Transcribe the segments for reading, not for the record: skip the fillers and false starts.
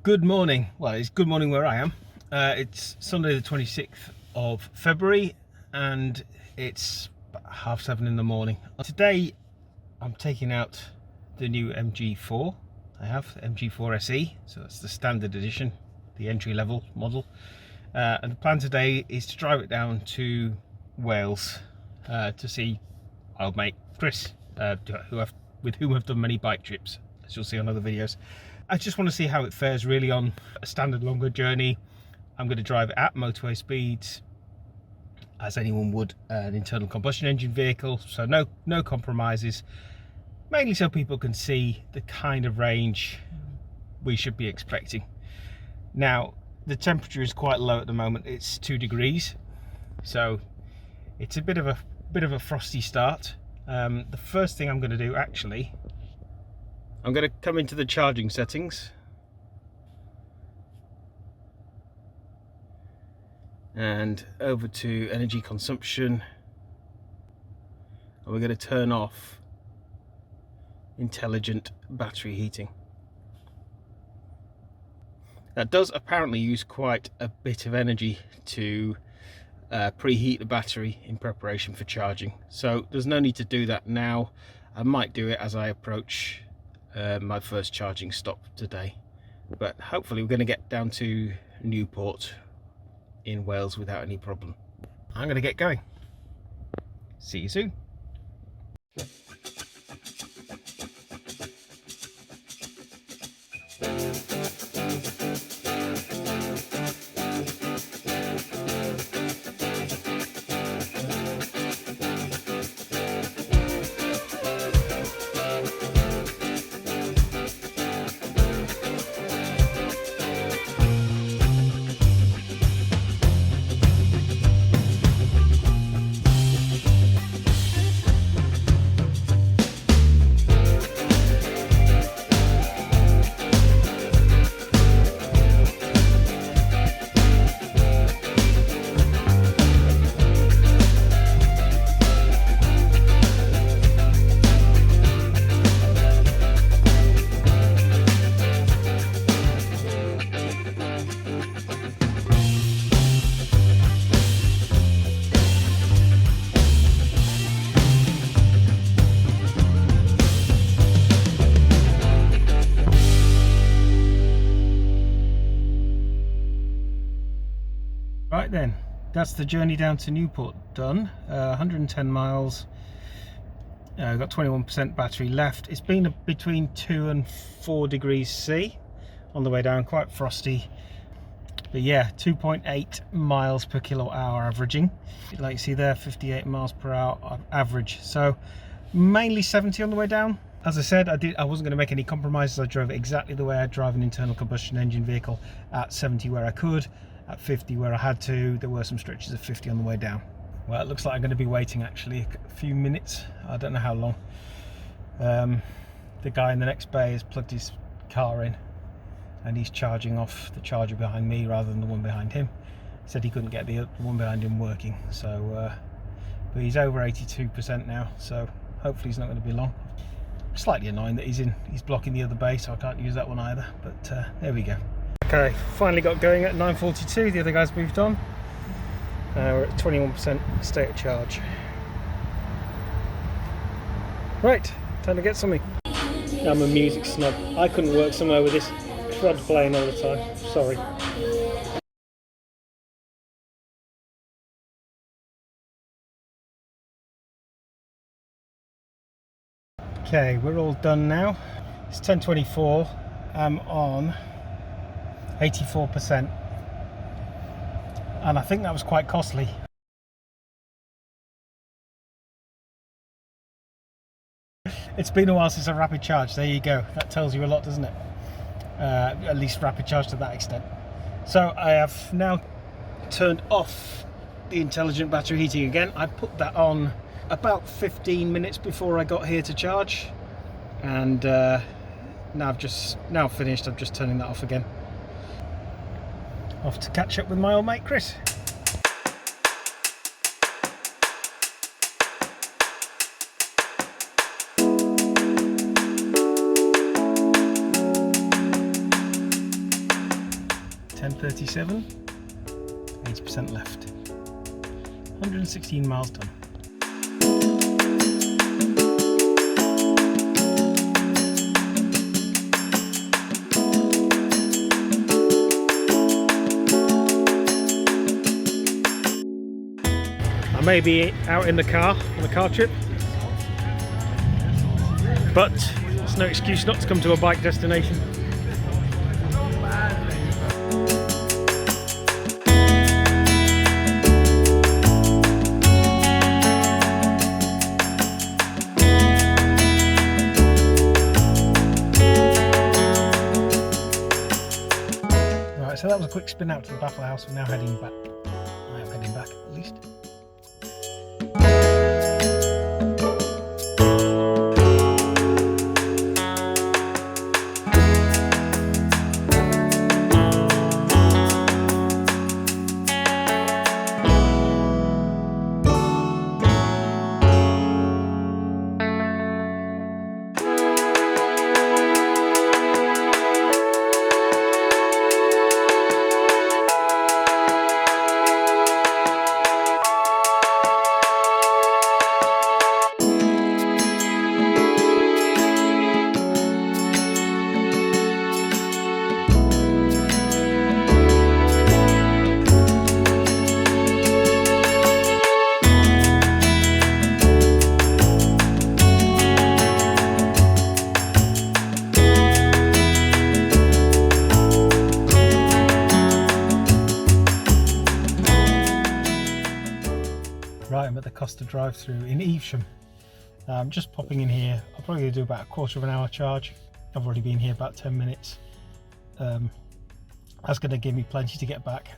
Good morning. Well, it's good morning where I am. It's Sunday the 26th of February and it's about 7:30 in the morning. Today I'm taking out the new MG4. I have the MG4 SE, so that's the standard edition, the entry level model. And the plan today is to drive it down to Wales to see my old mate Chris, with whom I've done many bike trips, as you'll see on other videos. I just want to see how it fares really on a standard longer journey. I'm going to drive it at motorway speeds, as anyone would an internal combustion engine vehicle, so no compromises, mainly so people can see the kind of range we should be expecting. Now the temperature is quite low at the moment, it's 2 degrees, so it's a bit of a frosty start. The first thing I'm going to do, actually, I'm going to come into the charging settings and over to energy consumption, and we're going to turn off intelligent battery heating. That does apparently use quite a bit of energy to preheat the battery in preparation for charging, so there's no need to do that now. I might do it as I approach my first charging stop today, but hopefully we're going to get down to Newport in Wales without any problem. I'm going to get going. See you soon. Right then, that's the journey down to Newport done. 110 miles. I've got 21% battery left. It's been between 2 and 4 degrees C on the way down, quite frosty. But yeah, 2.8 miles per kilowatt hour averaging. Like you see there, 58 miles per hour average. So mainly 70 on the way down. As I said, I wasn't going to make any compromises. I drove it exactly the way I drive an internal combustion engine vehicle, at 70 where I could, at 50 where I had to. There were some stretches of 50 on the way down. Well, it looks like I'm going to be waiting actually a few minutes. I don't know how long. The guy in the next bay has plugged his car in and he's charging off the charger behind me rather than the one behind him. He said he couldn't get the one behind him working, so but he's over 82% now, so hopefully he's not going to be long. Slightly annoying that he's blocking the other bay, so I can't use that one either, but there we go. Okay, finally got going at 9:42. The other guys moved on. We're at 21% state of charge. Right, time to get something. I'm a music snob. I couldn't work somewhere with this crud playing all the time. Sorry. Okay, we're all done now. It's 10:24. I'm on 84%, and I think that was quite costly. It's been a while since a rapid charge. There you go. That tells you a lot, doesn't it? At least rapid charge to that extent. So I have now turned off the intelligent battery heating again. I put that on about 15 minutes before I got here to charge, and now I've finished. I'm just turning that off again. Off to catch up with my old mate Chris. 37, 80% left, 116 miles done. I may be out in the car on a car trip, but it's no excuse not to come to a bike destination. Right, so that was a quick spin out to the Baffle House. We're now heading back. I am heading back at least. Right, I'm at the Costa drive-through in Evesham. Just popping in here. I'll probably do about a quarter of an hour charge. I've already been here about 10 minutes. That's going to give me plenty to get back.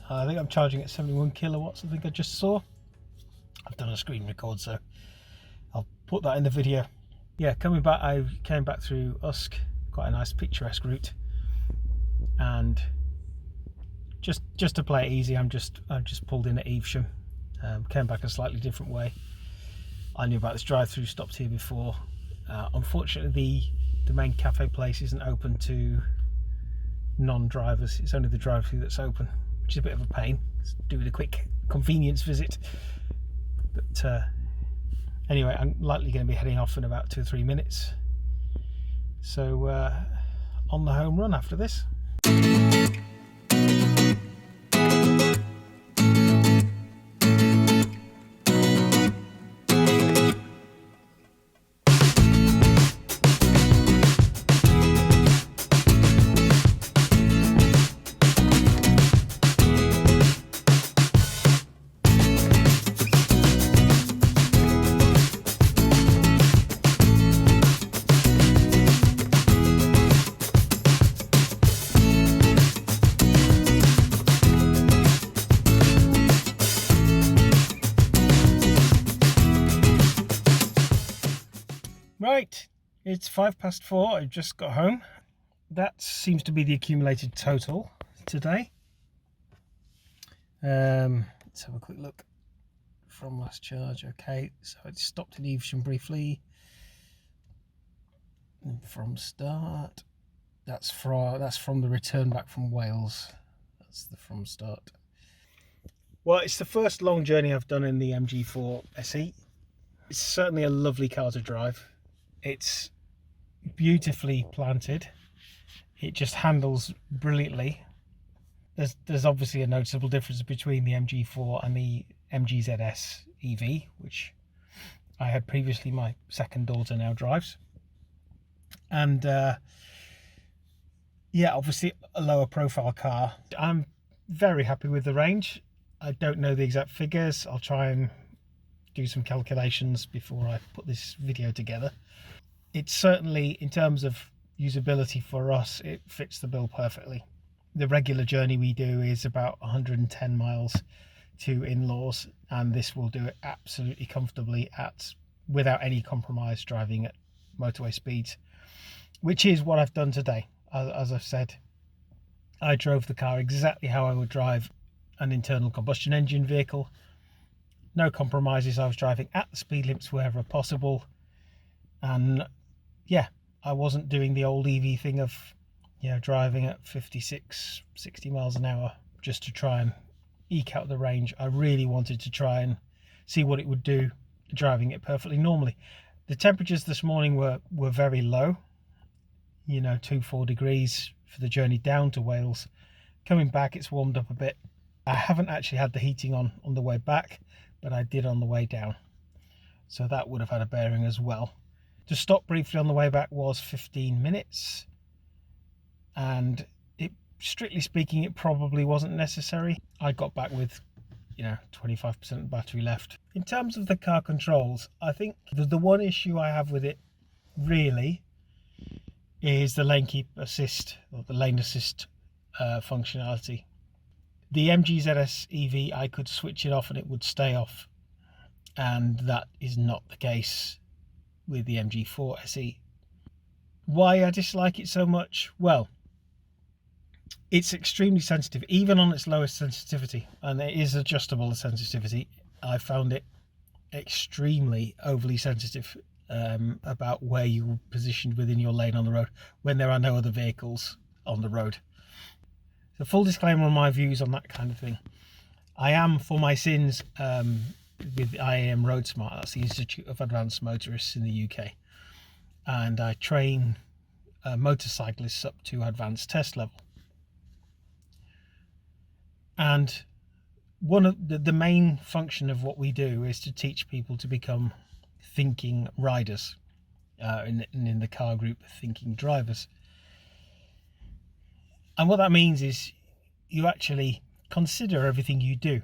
I think I'm charging at 71 kilowatts, I think I just saw. I've done a screen record, so I'll put that in the video. Yeah, coming back, I came back through Usk, quite a nice picturesque route. And just to play it easy, I've just pulled in at Evesham. Came back a slightly different way. I knew about this drive-through, stopped here before. Unfortunately, the main cafe place isn't open to non-drivers. It's only the drive-through that's open, which is a bit of a pain. Let's do a quick convenience visit. But anyway, I'm likely going to be heading off in about 2 or 3 minutes. So on the home run after this. Right, it's 4:05. I've just got home. That seems to be the accumulated total today. Let's have a quick look from last charge. Okay, so I stopped in Evesham briefly. And from start, that's from the return back from Wales. That's the from start. Well, it's the first long journey I've done in the MG4 SE. It's certainly a lovely car to drive. It's beautifully planted. It just handles brilliantly. There's obviously a noticeable difference between the MG4 and the MGZS EV, which I had previously. My second daughter now drives. And yeah, obviously a lower profile car. I'm very happy with the range. I don't know the exact figures. I'll try and do some calculations before I put this video together. It's certainly, in terms of usability for us, it fits the bill perfectly. The regular journey we do is about 110 miles to in-laws, and this will do it absolutely comfortably without any compromise, driving at motorway speeds, which is what I've done today. As I've said, I drove the car exactly how I would drive an internal combustion engine vehicle. No compromises. I was driving at the speed limits wherever possible, and yeah, I wasn't doing the old EV thing of driving at 56, 60 miles an hour just to try and eke out the range. I really wanted to try and see what it would do driving it perfectly normally. The temperatures this morning were very low, 2-4 degrees for the journey down to Wales. Coming back, it's warmed up a bit. I haven't actually had the heating on the way back, but I did on the way down, so that would have had a bearing as well. To stop briefly on the way back was 15 minutes, and strictly speaking, it probably wasn't necessary. I got back with 25% battery left. In terms of the car controls, I think the one issue I have with it really is the lane keep assist, or the lane assist functionality. The MG4 SE, I could switch it off and it would stay off, and that is not the case with the MG4 SE. Why I dislike it so much? Well, it's extremely sensitive, even on its lowest sensitivity, and it is adjustable sensitivity. I found it extremely overly sensitive about where you're positioned within your lane on the road when there are no other vehicles on the road. So full disclaimer on my views on that kind of thing. I am, for my sins, with IAM Road Smart, that's the Institute of Advanced Motorists in the UK, and I train motorcyclists up to advanced test level. And one of the main function of what we do is to teach people to become thinking riders, in the car group, thinking drivers. And what that means is you actually consider everything you do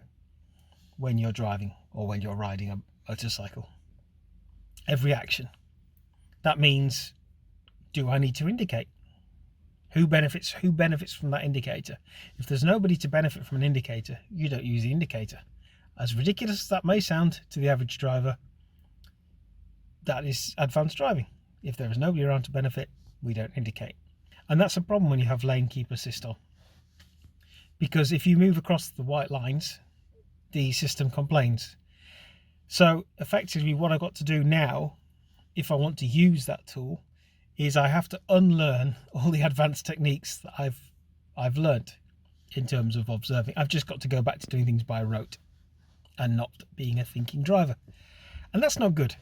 when you're driving or when you're riding a motorcycle. Every action. That means, do I need to indicate? Who benefits from that indicator? If there's nobody to benefit from an indicator, you don't use the indicator. As ridiculous as that may sound to the average driver, that is advanced driving. If there is nobody around to benefit, we don't indicate. And that's a problem when you have lane keep assist on. Because if you move across the white lines, the system complains. So effectively what I've got to do now, if I want to use that tool, is I have to unlearn all the advanced techniques that I've learnt in terms of observing. I've just got to go back to doing things by rote and not being a thinking driver. And that's not good.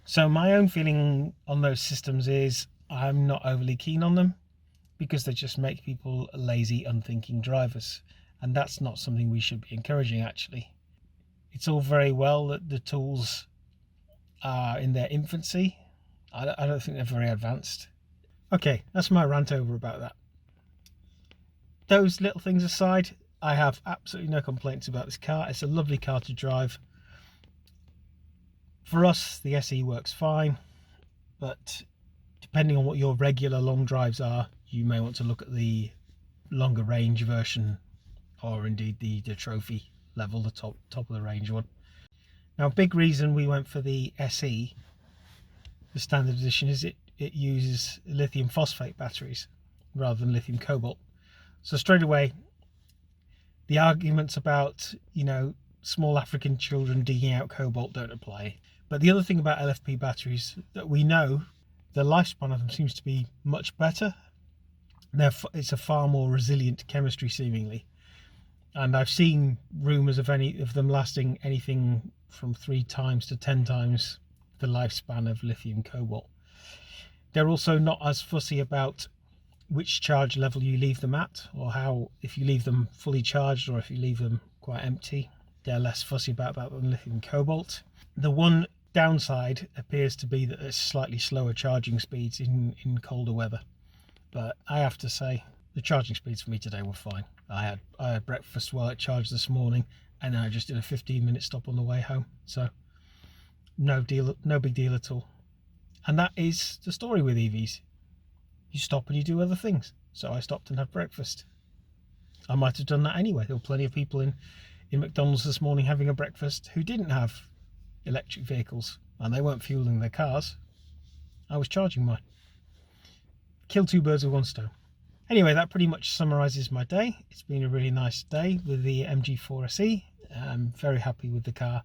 So my own feeling on those systems is I'm not overly keen on them, because they just make people lazy, unthinking drivers. And that's not something we should be encouraging, actually. It's all very well that the tools are in their infancy. I don't think they're very advanced. Okay, that's my rant over about that. Those little things aside, I have absolutely no complaints about this car. It's a lovely car to drive. For us, the SE works fine, but depending on what your regular long drives are, you may want to look at the longer range version, or indeed the trophy level, the top of the range one. Now, a big reason we went for the SE, the standard edition, is it uses lithium phosphate batteries rather than lithium cobalt. So straight away, the arguments about, small African children digging out cobalt don't apply. But the other thing about LFP batteries that we know, the lifespan of them seems to be much better. It's a far more resilient chemistry, seemingly. And I've seen rumours of them lasting anything from 3 times to 10 times the lifespan of lithium cobalt. They're also not as fussy about which charge level you leave them at, or if you leave them fully charged or if you leave them quite empty. They're less fussy about that than lithium cobalt. The one downside appears to be that there's slightly slower charging speeds in colder weather. But I have to say, the charging speeds for me today were fine. I had breakfast while it charged this morning, and then I just did a 15-minute stop on the way home. So no big deal at all. And that is the story with EVs. You stop and you do other things. So I stopped and had breakfast. I might have done that anyway. There were plenty of people in McDonald's this morning having a breakfast who didn't have electric vehicles, and they weren't fueling their cars. I was charging mine. Kill 2 birds with 1 stone. Anyway, that pretty much summarises my day. It's been a really nice day with the MG4 SE. I'm very happy with the car,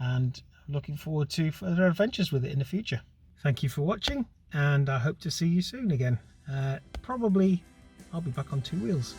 and looking forward to further adventures with it in the future. Thank you for watching, and I hope to see you soon again. Probably I'll be back on two wheels.